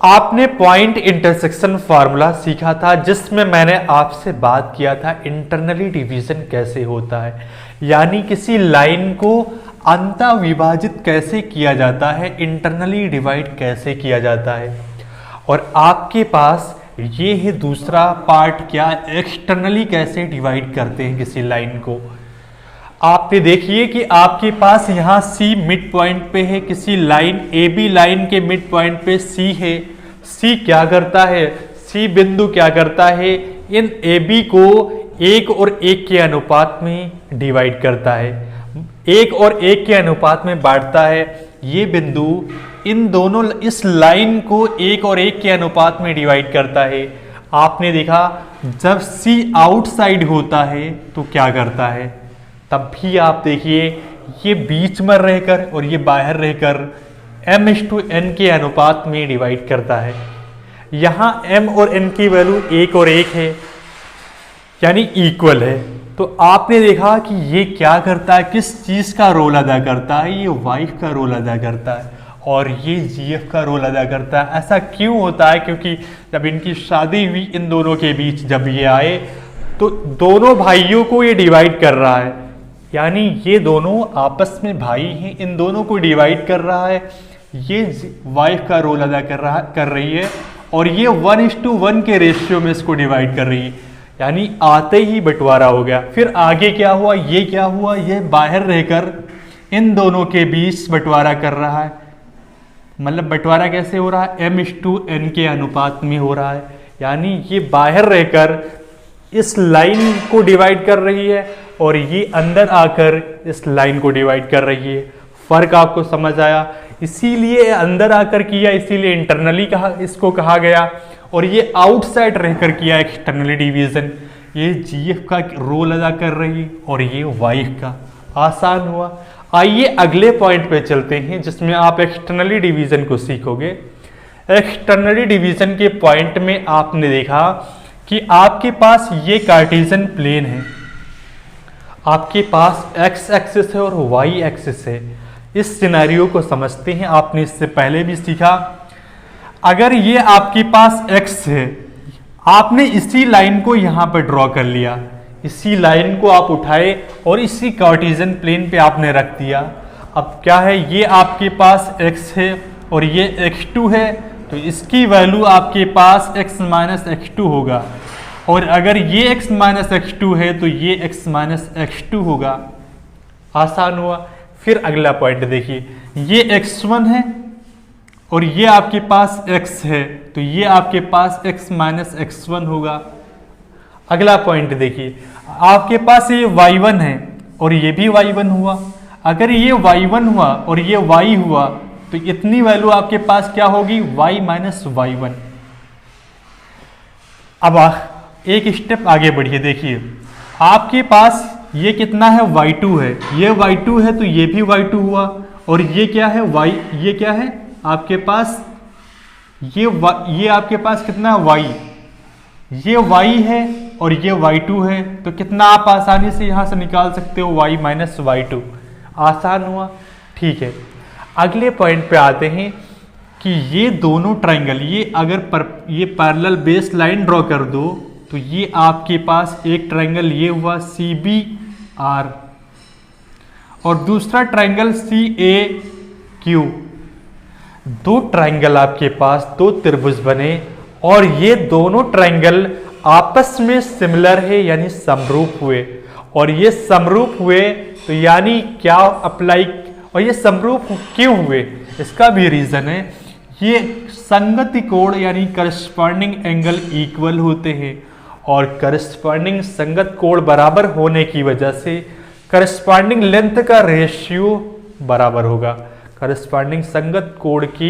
आपने point intersection formula सीखा था जिसमें मैंने आपसे बात किया था इंटरनली डिवीजन कैसे होता है, यानी किसी लाइन को अंतः विभाजित कैसे किया जाता है, इंटरनली डिवाइड कैसे किया जाता है। और आपके पास ये है दूसरा पार्ट, क्या एक्सटर्नली कैसे डिवाइड करते हैं किसी लाइन को। आपने देखिए कि आपके पास यहाँ C मिड पॉइंट पे है, किसी लाइन AB लाइन के मिड पॉइंट पे C है। C क्या करता है, C बिंदु क्या करता है, इन AB को 1 और 1 के अनुपात में डिवाइड करता है, 1 और 1 के अनुपात में बांटता है। ये बिंदु इन दोनों इस लाइन को 1 और 1 के अनुपात में डिवाइड करता है। आपने देखा जब C आउटसाइड होता है तो क्या करता है, तब भी आप देखिए ये बीच में रहकर और ये बाहर रहकर m/n के अनुपात में डिवाइड करता है। यहाँ m और n की वैल्यू 1 और 1 है, यानी इक्वल है। तो आपने देखा कि ये क्या करता है, किस चीज का रोल अदा करता है, ये वाइफ का रोल अदा करता है और ये GF का रोल अदा करता है। ऐसा क्यों होता है, क्योंकि जब इनकी शादी हुई इन दोनों के बीच, जब ये आए तो दोनों भाइयों को ये डिवाइड कर रहा है, यानी ये दोनों आपस में भाई हैं, इन दोनों को डिवाइड कर रहा है। ये वाइफ का रोल अदा कर रही है और ये 1:1 के रेशियो में इसको डिवाइड कर रही है, यानी आते ही बंटवारा हो गया। फिर आगे क्या हुआ, ये क्या हुआ, ये बाहर रहकर इन दोनों के बीच बंटवारा कर रहा है। मतलब बंटवारा कैसे हो रहा है, m/n के अनुपात में हो रहा है, यानी ये बाहर रहकर इस लाइन को डिवाइड कर रही है और ये अंदर आकर इस लाइन को डिवाइड कर रही है। फर्क आपको समझ आया, इसीलिए अंदर आकर किया, इसीलिए इंटरनली इसको कहा गया, और ये आउटसाइड रहकर किया एक्सटर्नली डिवीजन। ये GF का रोल अदा कर रही है और ये वाइफ का। आसान हुआ। आइए अगले पॉइंट पे चलते हैं जिसमें आप एक्सटर्नली डिवीजन को सीखोगे। एक्सटर्नली डिवीजन के पॉइंट में आपने देखा कि आपके पास ये कार्टेशियन प्लेन है, आपके पास x एक्सिस है और y एक्सिस है। इस सिनेरियो को समझते हैं, आपने इससे पहले भी सीखा। अगर ये आपके पास x है, आपने इसी लाइन को यहाँ पर ड्रॉ कर लिया, इसी लाइन को आप उठाए और इसी कार्टेशियन प्लेन पे आपने रख दिया। अब क्या है, ये आपके पास x है और ये x2 है, तो इसकी वैल्यू आपके पास x - x2 होगा, और अगर ये x - x2 है तो ये x - x2 होगा। आसान हुआ। फिर अगला पॉइंट देखिए, ये x1 है और ये आपके पास x है, तो ये आपके पास x - x1 होगा। अगला पॉइंट देखिए, आपके पास ये y1 है और ये भी y1 हुआ। अगर ये y1 हुआ और ये y हुआ तो इतनी वैल्यू आपके पास क्या होगी, y - y1। अब एक स्टेप आगे बढ़िए, देखिए आपके पास ये कितना है, y2 है, ये y2 है तो ये भी y2 हुआ, और ये क्या है, y, ये क्या है आपके पास, ये आपके पास कितना है, y, ये y है और ये y2 है, तो कितना आप आसानी से यहां से निकाल सकते हो, y - y2। आसान हुआ। ठीक है, अगले पॉइंट पे आते हैं कि ये दोनों ट्राइंगल, ये अगर ये पैरेलल बेस लाइन ड्रॉ कर दो तो ये आपके पास एक ट्राइंगल ये हुआ CBR और दूसरा ट्राइंगल CAQ। दो ट्राइंगल आपके पास, दो त्रिभुज बने और ये दोनों ट्राइंगल आपस में सिमिलर है, यानी समरूप हुए। और ये समरूप हुए तो यानी क्या अप्लाई, और ये समरूप क्यों हुए, इसका भी रीजन है, ये संगति कोण यानी करस्पॉन्डिंग एंगल इक्वल होते हैं, और करस्पॉन्डिंग संगत कोण बराबर होने की वजह से करस्पॉन्डिंग लेंथ का रेशियो बराबर होगा, करस्पॉन्डिंग संगत कोण की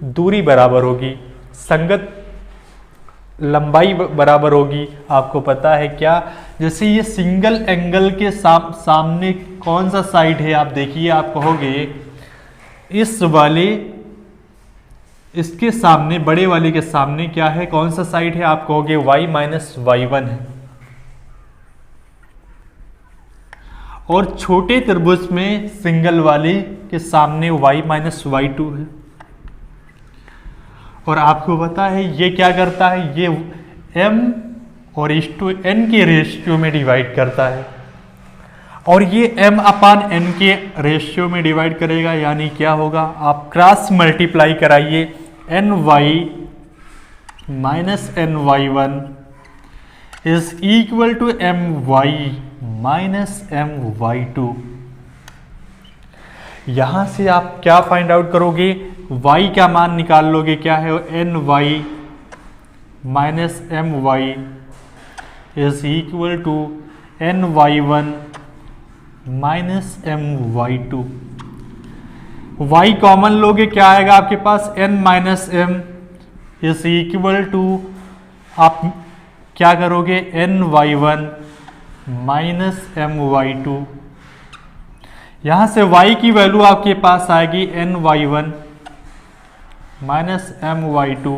दूरी बराबर होगी, संगत लंबाई बराबर होगी। आपको पता है क्या, जैसे ये सिंगल एंगल के सामने कौन सा साइड है, आप देखिए, आप कहोगे इस वाले, इसके सामने, बड़े वाले के सामने क्या है, कौन सा साइड है, आप कहोगे y - y1 है, और छोटे त्रिभुज में सिंगल वाले के सामने y - y2 है। और आपको पता है ये क्या करता है, ये m और n के रेशियो में डिवाइड करता है, और ये m/n के रेशियो में डिवाइड करेगा। यानी क्या होगा, आप क्रॉस मल्टीप्लाई कराइए, ny minus ny1 is equal to my minus my2। यहां से आप क्या फाइंड आउट करोगे, y का मान निकाल लोगे, क्या है ny minus my is equal to ny1 minus my2। y common लोगे, क्या आएगा आपके पास, n minus m is equal to, आप क्या करोगे, ny1 माइनस my2। यहां से y की वैल्यू आपके पास आएगी ny1 माइनस my2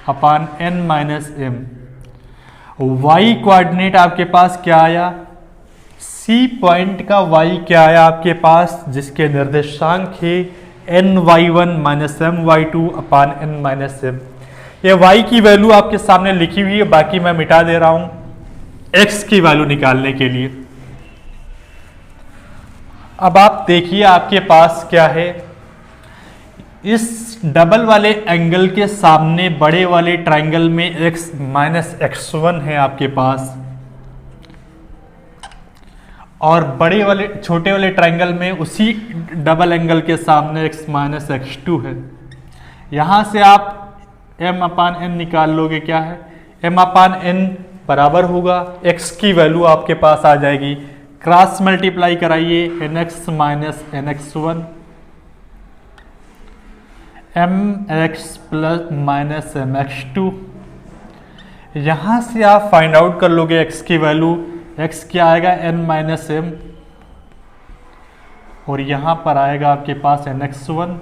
अपान n minus m। y coordinate आपके पास क्या आया, C पॉइंट का y क्या आया आपके पास, जिसके निर्देशांक है ny1 माइनस my2 अपान n माइनस m। ये y की वैल्यू आपके सामने लिखी हुई है, बाकी मैं मिटा दे रहा हूं x की वैल्यू निकालने के लिए। अब आप देखिए आपके पास क्या है, इस डबल वाले एंगल के सामने बड़े वाले ट्रायंगल में x माइनस x1 है आपके पास, और बड़े वाले छोटे वाले ट्रायंगल में उसी डबल एंगल के सामने x माइनस x2 है। यहां से आप m/n निकाल लोगे, क्या है m/n बराबर होगा, x की वैल्यू आपके पास आ जाएगी, क्रॉस मल्टीप्लाई कराइए, nx minus nx1 mx plus minus mx2। यहां से आप फाइंड आउट कर लोगे x की वैल्यू, x क्या आएगा n माइनस m, और यहां पर आएगा आपके पास nx1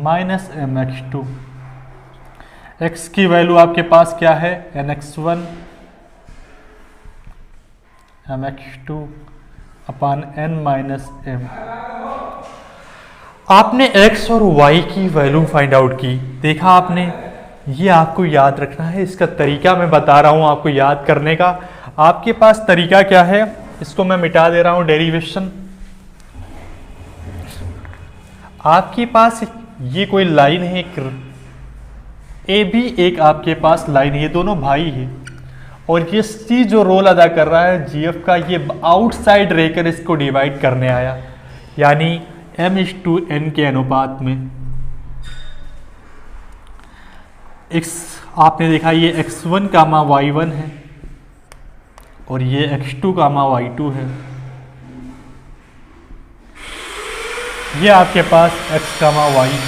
माइनस mx2। x की वैल्यू आपके पास क्या है, nx1 mx2 अपान n माइनस m। आपने x और y की वैल्यू फाइंड आउट की, देखा आपने, ये आपको याद रखना है। इसका तरीका मैं बता रहा हूं आपको याद करने का। आपके पास तरीका क्या है, इसको मैं मिटा दे रहा हूं, डेरिवेशन। आपके पास ये कोई लाइन है, ए भी एक आपके पास लाइन है, ये दोनों भाई है, और ये सी जो रोल अदा कर रहा है जीएफ का, ये आउटसाइड रहकर इसको डिवाइड करने आया, यानी m/n के अनुपात में। x आपने देखा ये x1 कामा y1 है, और ये x2 कामा y2 है। ये आपके पास x कामा y है।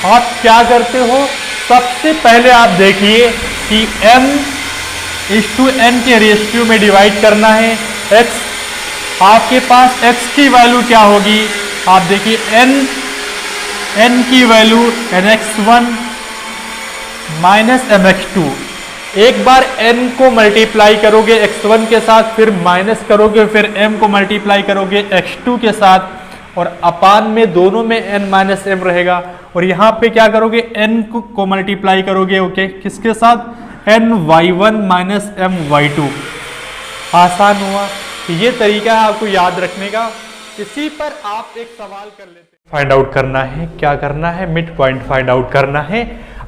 आप क्या करते हो, सबसे पहले आप देखिए कि m/n के रेशियो में डिवाइड करना है x। आपके पास x की वैल्यू क्या होगी, आप देखिए n की वैल्यू nx1 माइनस mx2। एक बार n को मल्टीप्लाई करोगे x1 के साथ, फिर माइनस करोगे, फिर m को मल्टीप्लाई करोगे x2 के साथ, और अपान में दोनों में n माइनस m रहेगा, और यहाँ पे क्या करोगे, n को मल्टीप्लाई करोगे, ओके, किसके साथ, ny1 माइनस my2। आसान हुआ। ये तरीका है आपको याद रखने का। इसी पर आप एक सवाल कर लेते हैं, फाइंड आउट करना है, क्या करना है, मिड पॉइंट फाइंड आउट करना है।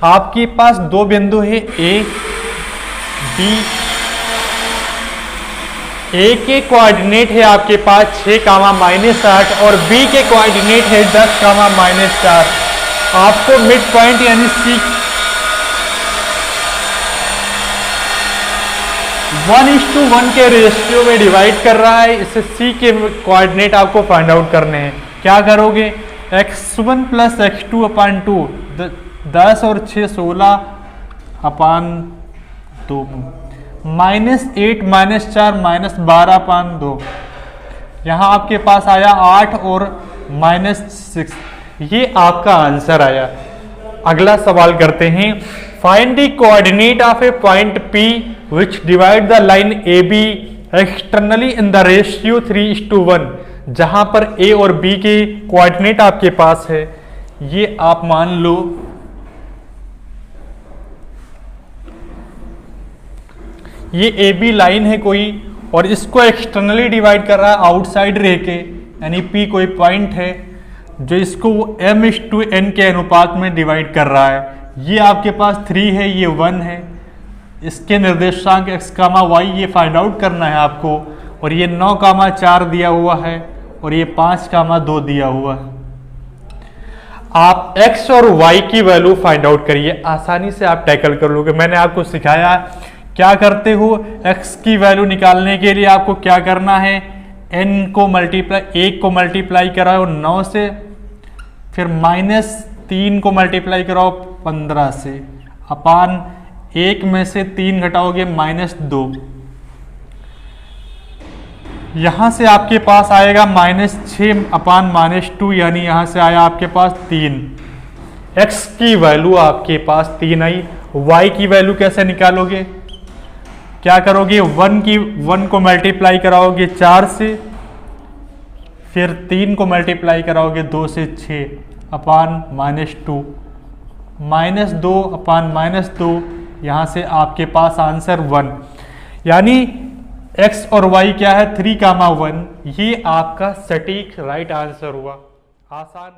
आपके पास दो बिंदु है ए बी, ए के कोऑर्डिनेट है आपके पास 6 कामा माइनस 8, और बी के कोऑर्डिनेट है 10 कामा माइनस 4। आपको मिड पॉइंट यानी सी 1:1 के रेशियो में डिवाइड कर रहा है, इससे सी के कोऑर्डिनेट आपको फाइंड आउट करने हैं। क्या करोगे, x1 प्लस x2 अपान 2, 10 और 6 16 अपान 2, -8 -4 -12 अपान 2। यहाँ आपके पास आया 8 और -6, ये आपका आंसर आया। अगला सवाल करते हैं, find the coordinate of A point P which divide the line AB externally in the ratio 3:1। जहां पर A और B के कोऑर्डिनेट आपके पास है, ये आप मान लो ये ए बी लाइन है कोई, और इसको एक्सटर्नली डिवाइड कर रहा है आउटसाइड रह के, यानी पी कोई पॉइंट है जो इसको m/n के अनुपात में डिवाइड कर रहा है। ये आपके पास 3 है, ये 1 है, इसके निर्देशांक x, y ये फाइंड आउट करना है आपको, और ये 9,4 दिया हुआ है, और ये 5,2 दिया हुआ है। आप x और y की वैल्यू फाइंड आउट करिए, आसानी से आप टैकल कर लोगे। मैंने आपको सिखाया क्या करते हो, x की वैल्यू निकालने के लिए आपको क्या करना है, n को मल्टीप्लाई, 1 को मल्टीप्लाई कराओ 9 से, फिर -3 को मल्टीप्लाई कराओ 15 से, अपान 1 में से 3 घटाओगे -2, यहां से आपके पास आएगा -6 अपान -2, यानी यहां से आया आपके पास 3। x की वैल्यू आपके पास 3 आई। y की वैल्यू कैसे निकालोगे, क्या करोगे, 1 को मल्टीप्लाई कराओगे 4 से, फिर 3 को मल्टीप्लाई कराओगे 2 से 6 अपान -2, -2 अपान -2, यहाँ से आपके पास आंसर 1, यानी x और y क्या है 3, 1, ये आपका सटीक राइट आंसर हुआ। आसान